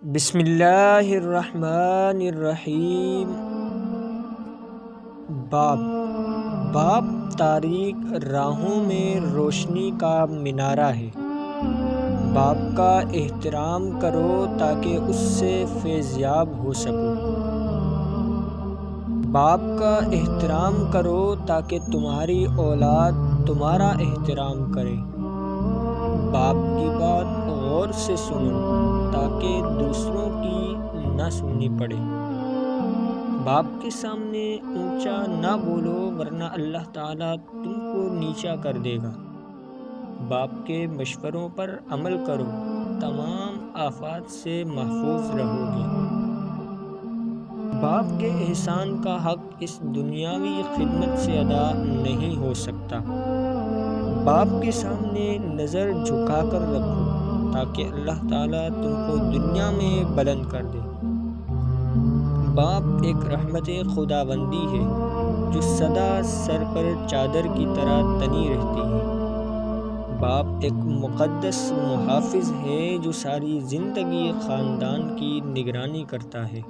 بسم اللہ الرحمن الرحیم۔ باب تاریک راہوں میں روشنی کا مینارہ ہے۔ باپ کا احترام کرو تاکہ اس سے فیضیاب ہو سکو۔ باپ کا احترام کرو تاکہ تمہاری اولاد تمہارا احترام کرے۔ باپ کی بات غور سے سنو تاکہ دوسروں کی نہ سننی پڑے۔ باپ کے سامنے اونچا نہ بولو ورنہ اللہ تعالیٰ تم کو نیچا کر دے گا۔ باپ کے مشوروں پر عمل کرو، تمام آفات سے محفوظ رہو گے۔ باپ کے احسان کا حق اس دنیاوی خدمت سے ادا نہیں ہو سکتا۔ باپ کے سامنے نظر جھکا کر رکھو تاکہ اللہ تعالیٰ تم کو دنیا میں بلند کر دے۔ باپ ایک رحمت خداوندی ہے جو سدا سر پر چادر کی طرح تنی رہتی ہے۔ باپ ایک مقدس محافظ ہے جو ساری زندگی خاندان کی نگرانی کرتا ہے۔